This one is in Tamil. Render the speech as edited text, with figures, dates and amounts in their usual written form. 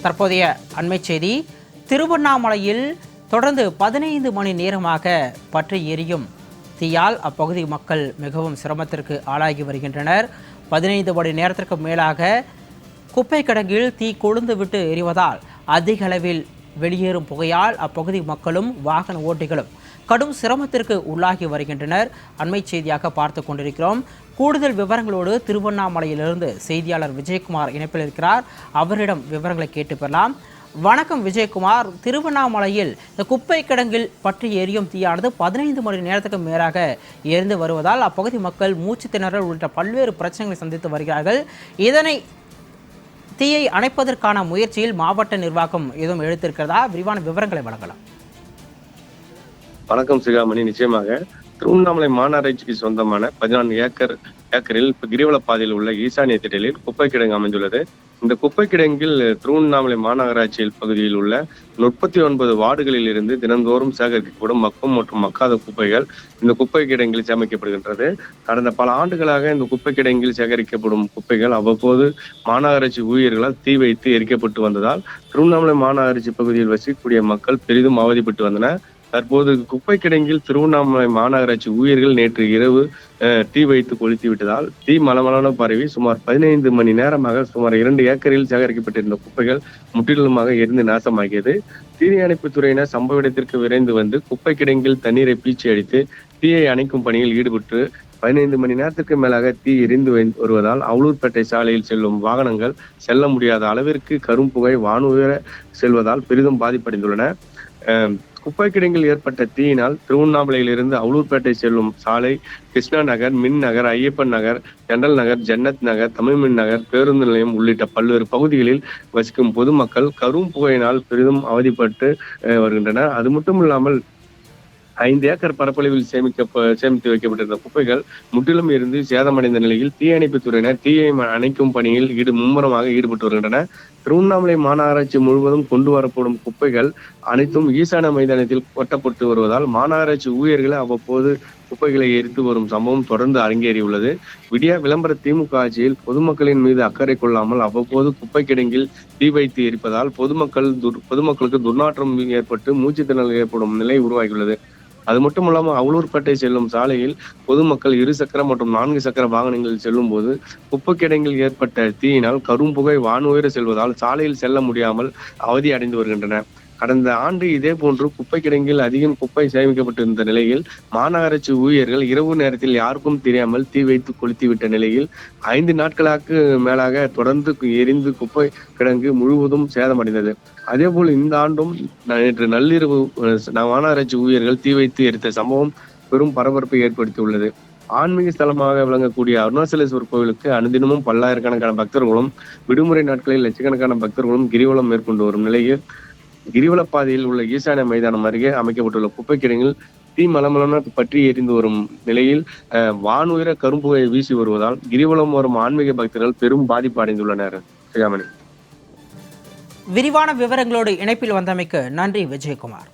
தற்போதைய அண்மை செய்தி. திருவண்ணாமலையில் தொடர்ந்து 15 மணி நேரமாக பற்றி எரியும் தீயால் அப்பகுதி மக்கள் மிகவும் சிரமத்திற்கு ஆளாகி வருகின்றனர். 15 மணி நேரத்திற்கு மேலாக குப்பை கிடங்கில் தீ கொழுந்து விட்டு எரிவதால் அதிக அளவில் வெளியேறும் புகையால் அப்பகுதி மக்களும் வாகன ஓட்டிகளும் கடும் சிரமத்திற்கு உள்ளாகி வருகின்றனர். அண்மை செய்தியாக பார்த்து கொண்டிருக்கிறோம். கூடுதல் விவரங்களோடு திருவண்ணாமலையிலிருந்து செய்தியாளர் விஜயகுமார் இணைப்பில் இருக்கிறார். அவரிடம் விவரங்களை கேட்டு பெறலாம். வணக்கம் விஜயகுமார். திருவண்ணாமலையில் இந்த குப்பை கிடங்கில் பற்றி எரியும் தீயானது 15 மணி நேரத்துக்கு மேலாக எரிந்து வருவதால் அப்பகுதி மக்கள் மூச்சு திணறல் உள்ளிட்ட பல்வேறு பிரச்சனைகளை சந்தித்து வருகிறார்கள். இதனை தீயை அணைப்பதற்கான முயற்சியில் மாவட்ட நிர்வாகம் எதுவும் எடுத்திருக்கிறதா? விரிவான விவரங்களை வழங்கலாம். வணக்கம் சிகாமணி. நிச்சயமாக திருவண்ணாமலை மாநகராட்சிக்கு சொந்தமான 14 ஏக்கரில் கிரிவல பாதையில் உள்ள ஈசானிய திடலில் குப்பை கிடங்கு அமைந்துள்ளது. இந்த குப்பை கிடங்கில் திருவண்ணாமலை மாநகராட்சியில் பகுதியில் உள்ள 39 வார்டுகளில் இருந்து தினந்தோறும் சேகரிக்கப்படும் மக்கும் மற்றும் மக்காத குப்பைகள் இந்த குப்பை கிடங்கில் சேமிக்கப்படுகின்றது. கடந்த பல ஆண்டுகளாக இந்த குப்பை கிடங்கில் சேகரிக்கப்படும் குப்பைகள் அவ்வப்போது மாநகராட்சி ஊழியர்களால் தீ வைத்து எரிக்கப்பட்டு வந்ததால் திருவண்ணாமலை மாநகராட்சி பகுதியில் வசிக்கக்கூடிய மக்கள் பெரிதும் அவதிப்பட்டு வந்தனர். தற்போது குப்பை கிடங்கில் திருவண்ணாமலை மாநகராட்சி ஊழியர்கள் நேற்று இரவு தீ வைத்து கொளுத்தி விட்டதால் தீ மலமளவென பரவி சுமார் 15 மணி நேரமாக சுமார் 2 ஏக்கரில் சேகரிக்கப்பட்டிருந்த குப்பைகள் முற்றிலுமாக எரிந்து நாசமாகியது. தீயணைப்பு துறையினர் சம்பவ இடத்திற்கு விரைந்து வந்து குப்பை கிடங்கில் தண்ணீரை பீச்சி அடித்து தீயை அணைக்கும் பணியில் ஈடுபட்டு 15 மணி நேரத்திற்கு மேலாக தீ எரிந்து வருவதால் அவலூர்பேட்டை சாலையில் செல்லும் வாகனங்கள் செல்ல முடியாத அளவிற்கு கரும்புகை வானுயர செல்வதால் பெரிதும் பாதிப்படைந்துள்ளன. குப்பை கிடங்கில் ஏற்பட்ட தீயினால் திருவண்ணாமலையிலிருந்து அவலூர்பேட்டை செல்லும் சாலை, கிருஷ்ணா நகர், மின் நகர், ஐயப்பன் நகர், ஜெனரல் நகர், ஜன்னத் நகர், தமிழ்மின் நகர், பேருந்து நிலையம் உள்ளிட்ட பல்வேறு பகுதிகளில் வசிக்கும் பொதுமக்கள் கரும் புகையினால் பெரிதும் அவதிப்பட்டு வருகின்றனர். அது மட்டும் இல்லாமல் 5 ஏக்கர் பரப்பளவில் சேமித்து வைக்கப்பட்டிருந்த குப்பைகள் முற்றிலும் இருந்து சேதமடைந்த நிலையில் தீயணைப்பு துறையினர் தீயை அணைக்கும் பணியில் மும்முரமாக ஈடுபட்டு வருகின்றனர். திருவண்ணாமலை மாநகராட்சி முழுவதும் கொண்டு வரப்படும் குப்பைகள் அனைத்தும் ஈசான மைதானத்தில் கொட்டப்பட்டு வருவதால் மாநகராட்சி ஊழியர்கள் அவ்வப்போது குப்பைகளை எரித்து வரும் சம்பவம் தொடர்ந்து அரங்கேறியுள்ளது. விடியா விளம்பர திமுக ஆட்சியில் பொதுமக்களின் மீது அக்கறை கொள்ளாமல் அவ்வப்போது குப்பை கிடங்கில் தீ வைத்து எரிப்பதால் பொதுமக்களுக்கு துர்நாற்றம் ஏற்பட்டு மூச்சு திணறல் ஏற்படும் நிலை உருவாகியுள்ளது. அது மட்டும் இல்லாமல் அவலூர்பேட்டை செல்லும் சாலையில் பொதுமக்கள் 2 சக்கர மற்றும் 4 சக்கர வாகனங்களில் செல்லும் போது குப்பை கிடங்கில் ஏற்பட்ட தீயினால் கரும்புகை வானுயர செல்வதால் சாலையில் செல்ல முடியாமல் அவதி அடைந்து வருகின்றனர். கடந்த ஆண்டு இதே போன்று குப்பை கிடங்கில் அதிகம் குப்பை சேமிக்கப்பட்டிருந்த நிலையில் மாநகராட்சி ஊழியர்கள் இரவு நேரத்தில் யாருக்கும் தெரியாமல் தீ வைத்து கொளுத்திவிட்ட நிலையில் 5 நாட்களுக்கு மேலாக தொடர்ந்து எரிந்து குப்பை கிடங்கு முழுவதும் சேதமடைந்தது. அதேபோல் இந்த ஆண்டும் நேற்று நள்ளிரவு மாநகராட்சி ஊழியர்கள் தீ வைத்து எரித்த சம்பவம் பெரும் பரபரப்பை ஏற்படுத்தியுள்ளது. ஆன்மீக ஸ்தலமாக விளங்கக்கூடிய அருணாச்சலேஸ்வரர் கோவிலுக்கு அனுதினமும் பல்லாயிரக்கணக்கான பக்தர்களும் விடுமுறை நாட்களில் லட்சக்கணக்கான பக்தர்களும் கிரிவலம் மேற்கொண்டு வரும் நிலையில் கிரிவல பாதையில் உள்ள ஈசான மைதானம் அருகே அமைக்கப்பட்டுள்ள குப்பை கிடங்கில் தீ மலமளன பற்றி எரிந்து வரும் நிலையில் வானுயர கரும்புகை வீசி வருவதால் கிரிவலம் வரும் ஆன்மீக பக்தர்கள் பெரும் பாதிப்பு அடைந்துள்ளனர். சிகாமணி. விரிவான விவரங்களோடு இணைப்பில் வந்தமைக்கு நன்றி விஜயகுமார்.